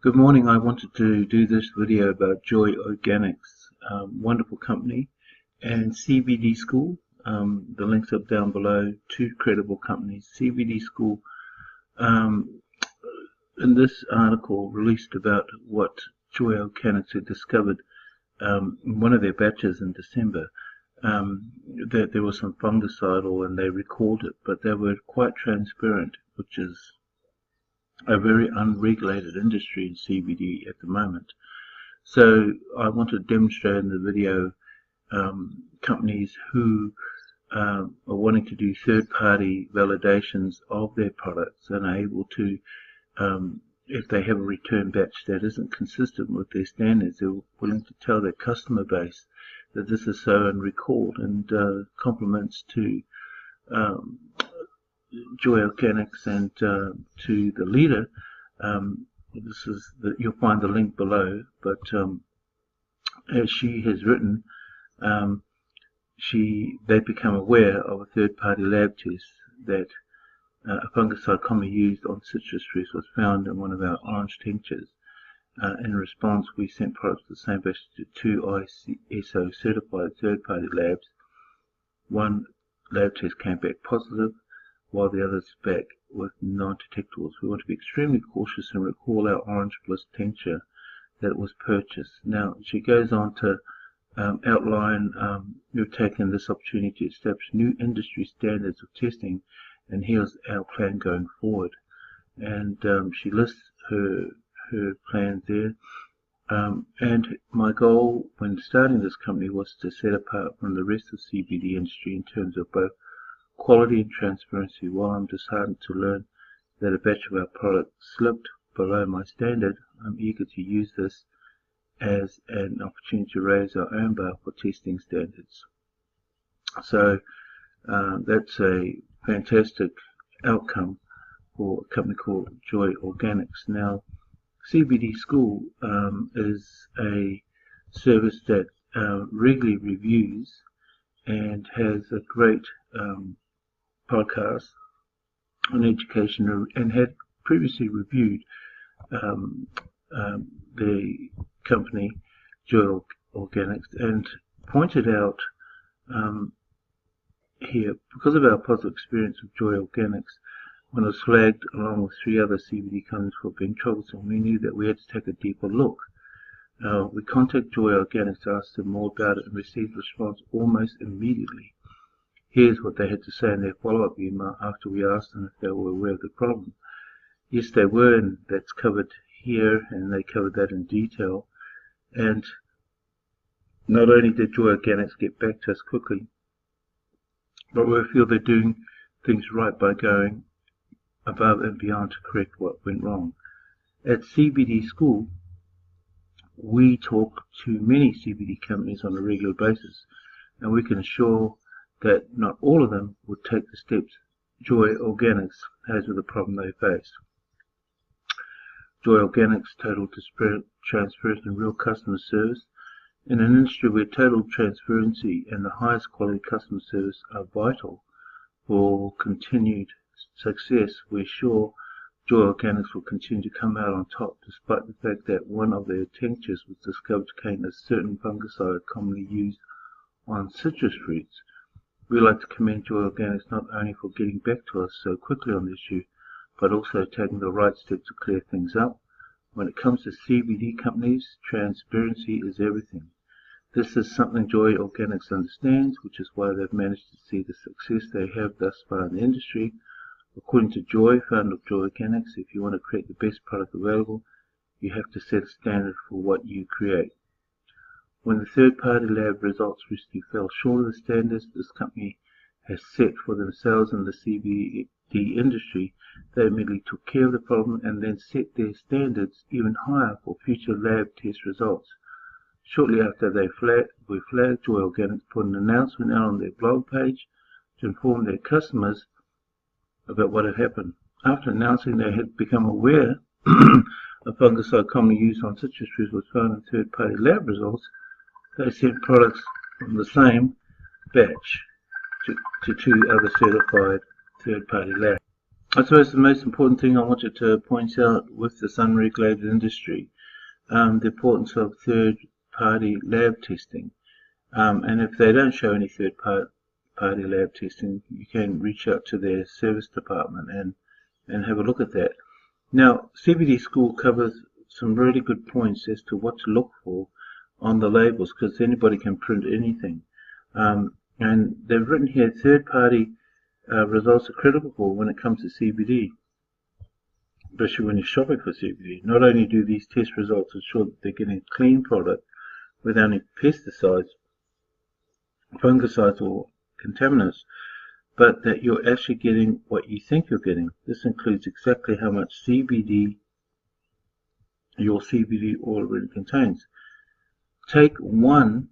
Good morning. I wanted to do this video about Joy Organics, wonderful company, and CBD School. The links are down below. Two credible companies. CBD School, um, in this article, released about what Joy Organics had discovered in one of their batches in December, that there was some fungicidal and they recalled it, but they were quite transparent, which is a very unregulated industry in CBD at the moment. So I want to demonstrate in the video companies who are wanting to do third-party validations of their products and are able to, if they have a return batch that isn't consistent with their standards, they're willing to tell their customer base that this is so and recalled, and compliments to Joy Organics and to the leader. This is you'll find the link below, but as she has written, they've become aware of a third-party lab test that a fungicide commonly used on citrus fruits was found in one of our orange tinctures. In response, we sent products to the same batch to two ISO certified third-party labs. One lab test came back positive, while the others back with non-detectables. We want to be extremely cautious and recall our orange bliss tincture that was purchased. Now, she goes on to outline, we've taken this opportunity to establish new industry standards of testing, and here's our plan going forward. And she lists her plans there. And my goal when starting this company was to set apart from the rest of the CBD industry in terms of both quality and transparency. While I'm disheartened to learn that a batch of our product slipped below my standard, I'm eager to use this as an opportunity to raise our own bar for testing standards. So that's a fantastic outcome for a company called Joy Organics. Now, CBD School is a service that regularly reviews and has a great podcast on education, and had previously reviewed the company Joy Organics, and pointed out here, because of our positive experience with Joy Organics, when it was flagged along with three other CBD companies for being troublesome, we knew that we had to take a deeper look. We contacted Joy Organics to ask them more about it and received a response almost immediately. Here's what they had to say in their follow-up email after we asked them if they were aware of the problem. Yes, they were, and that's covered here, and they covered that in detail. And not only did Joy Organics get back to us quickly, but we feel they're doing things right by going above and beyond to correct what went wrong. At CBD School, we talk to many CBD companies on a regular basis, and we can assure that not all of them would take the steps Joy Organics has with the problem they face. Joy Organics' total transparency and real customer service. In an industry where total transparency and the highest quality customer service are vital for continued success, we're sure Joy Organics will continue to come out on top, despite the fact that one of their tinctures was discovered to contain a certain fungicide commonly used on citrus fruits. We'd like to commend Joy Organics not only for getting back to us so quickly on the issue, but also taking the right steps to clear things up. When it comes to CBD companies, transparency is everything. This is something Joy Organics understands, which is why they've managed to see the success they have thus far in the industry. According to Joy, founder of Joy Organics, if you want to create the best product available, you have to set a standard for what you create. When the third-party lab results recently fell short of the standards this company has set for themselves in the CBD industry, they immediately took care of the problem and then set their standards even higher for future lab test results. Shortly after they were flagged, Joy Organics put an announcement out on their blog page to inform their customers about what had happened. After announcing they had become aware a fungicide commonly used on citrus trees was found in third-party lab results, they sent products from the same batch to two other certified third-party labs. I suppose the most important thing I wanted to point out with this unregulated industry, the importance of third-party lab testing. And if they don't show any third-party lab testing, you can reach out to their service department and have a look at that. Now, CBD School covers some really good points as to what to look for on the labels, because anybody can print anything. And they've written here, third-party results are critical when it comes to CBD, especially when you're shopping for CBD. Not only do these test results ensure that they're getting a clean product without any pesticides, fungicides or contaminants, but that you're actually getting what you think you're getting. This includes exactly how much CBD your CBD oil really contains. Take one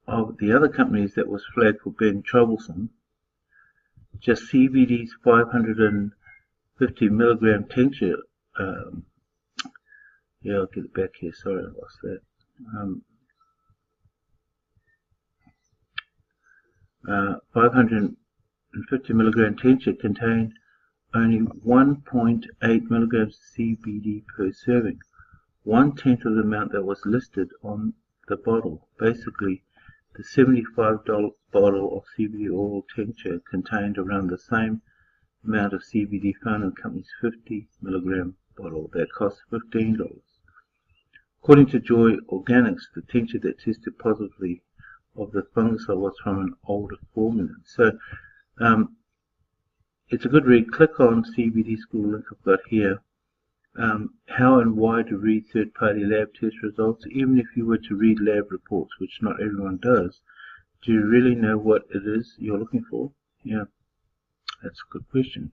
of the other companies that was flagged for being troublesome, just CBD's 550 milligram tincture. Yeah, I'll get it back here. Sorry, I lost that. 550 milligram tincture contained only 1.8 milligrams of CBD per serving, 1/10 of the amount that was listed on the bottle. Basically, the $75 bottle of CBD oil tincture contained around the same amount of CBD found in the company's 50 milligram bottle that cost $15. According to Joy Organics, the tincture that tested positively of the fungicide was from an older formula. So it's a good read. Click on CBD School link I've got here. How and why to read third-party lab test results. Even if you were to read lab reports, which not everyone does, do you really know what it is you're looking for? Yeah, that's a good question.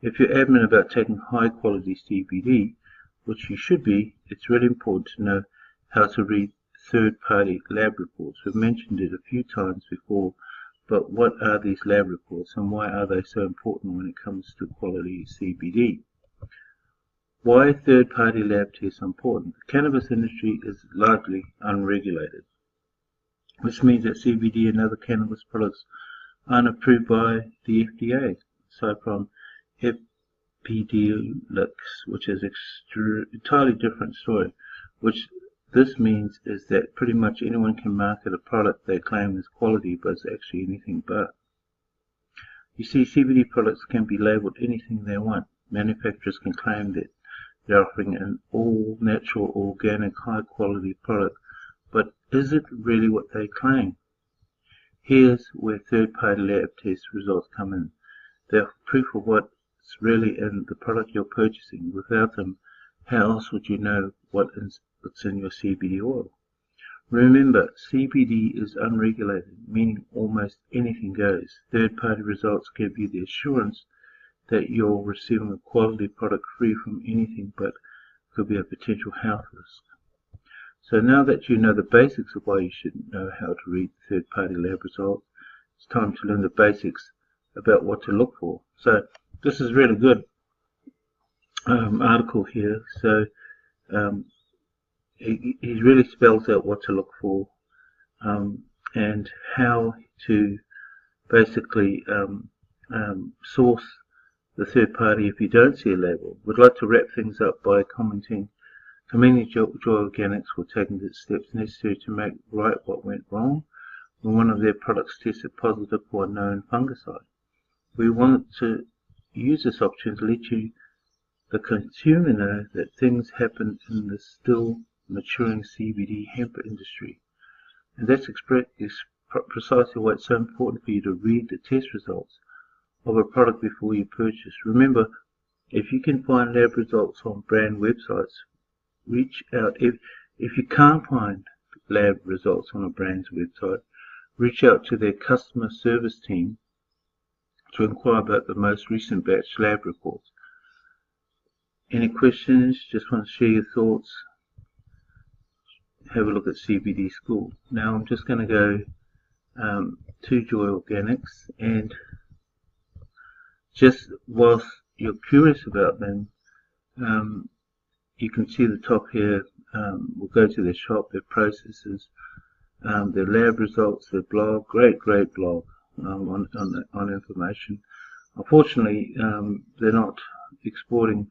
If you're adamant about taking high-quality CBD, which you should be, it's really important to know how to read third-party lab reports. We've mentioned it a few times before, but what are these lab reports and why are they so important when it comes to quality CBD? Why third-party lab tests are important? The cannabis industry is largely unregulated, which means that CBD and other cannabis products aren't approved by the FDA, aside from Epidiolex, which is entirely different story. Which this means is that pretty much anyone can market a product they claim is quality, but it's actually anything but. You see, CBD products can be labeled anything they want. Manufacturers can claim that they're offering an all-natural, organic, high-quality product, but is it really what they claim? Here's where third-party lab test results come in. They're proof of what's really in the product you're purchasing. Without them, how else would you know what's in your CBD oil? Remember, CBD is unregulated, meaning almost anything goes. Third-party results give you the assurance that you're receiving a quality product free from anything but could be a potential health risk. So now that you know the basics of why you should know how to read third-party lab results, it's time to learn the basics about what to look for. So this is really good article here. So he really spells out what to look for and how to basically source the third party if you don't see a label. We'd like to wrap things up by commending Joy Organics for taking the steps necessary to make right what went wrong when one of their products tested positive for a known fungicide. We want to use this opportunity to let you, the consumer, know that things happen in the still maturing CBD hemp industry. And that's precisely why it's so important for you to read the test results of a product before you purchase. Remember, if you can find lab results on brand websites, reach out. If you can't find lab results on a brand's website, reach out to their customer service team to inquire about the most recent batch lab reports. Any questions? Just want to share your thoughts? Have a look at CBD School. Now I'm just going to go to Joy Organics, and just whilst you're curious about them, you can see the top here. We'll go to their shop, their processes, their lab results, their blog. Great blog on information. Unfortunately, they're not exporting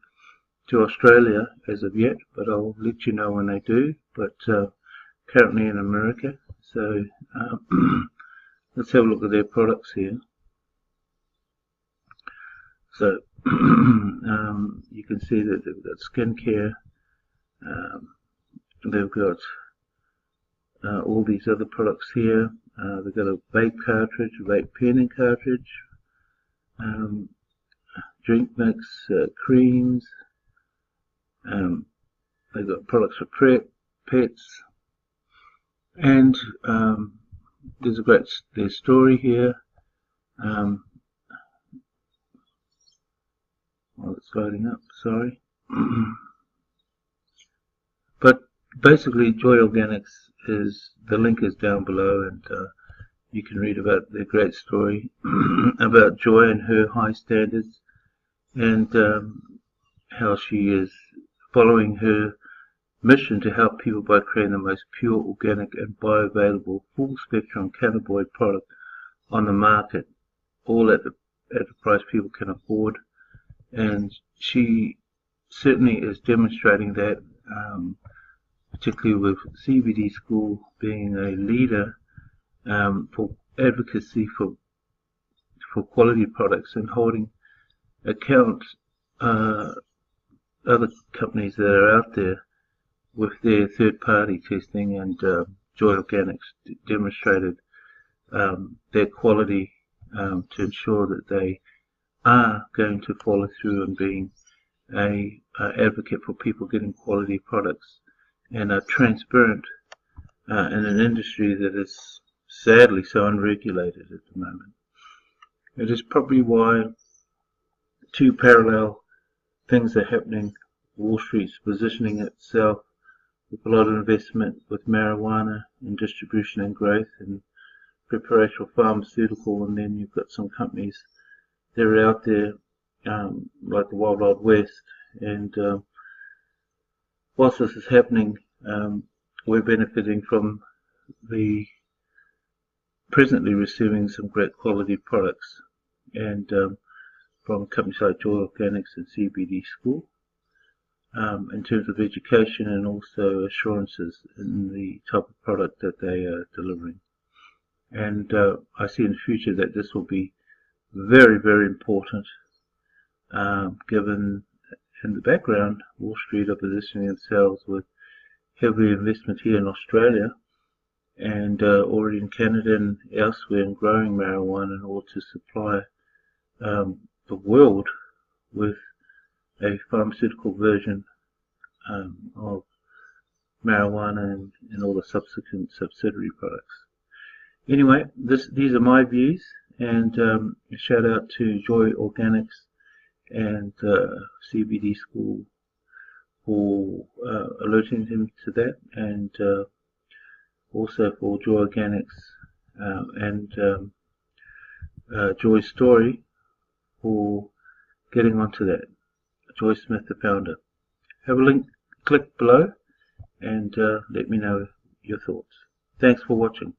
to Australia as of yet, but I'll let you know when they do. But currently in America. So let's have a look at their products here. So you can see that they've got skincare, they've got all these other products here. They've got a vape cartridge, a vape penning cartridge, drink mix, creams. They've got products for pets, and there's a great their story here. While it's loading up, sorry. But basically, Joy Organics is, the link is down below, and you can read about their great story about Joy and her high standards, and how she is following her mission to help people by creating the most pure, organic and bioavailable full spectrum cannabinoid product on the market, all at the price people can afford. And she certainly is demonstrating that, particularly with CBD School being a leader for advocacy for quality products, and holding account other companies that are out there with their third-party testing. And Joy Organics demonstrated their quality to ensure that they are going to follow through and being a advocate for people getting quality products, and are transparent in an industry that is sadly so unregulated at the moment. It is probably why two parallel things are happening. Wall Street's positioning itself with a lot of investment with marijuana and distribution and growth and preparation for pharmaceutical, and then you've got some companies that are out there like the Wild Wild West. And whilst this is happening, we're benefiting from the presently receiving some great quality products, and from companies like Joy Organics and CBD School, in terms of education and also assurances in the type of product that they are delivering. And I see in the future that this will be very, very important, given in the background Wall Street are positioning themselves with heavy investment here in Australia, and already in Canada and elsewhere, in growing marijuana in order to supply the world with a pharmaceutical version of marijuana and all the subsequent subsidiary products. Anyway, these are my views, and a shout out to Joy Organics and CBD School for alerting them to that, and also for Joy Organics and Joy's story for getting onto that. Joy Smith, the founder. Have a link, click below, and let me know your thoughts. Thanks for watching.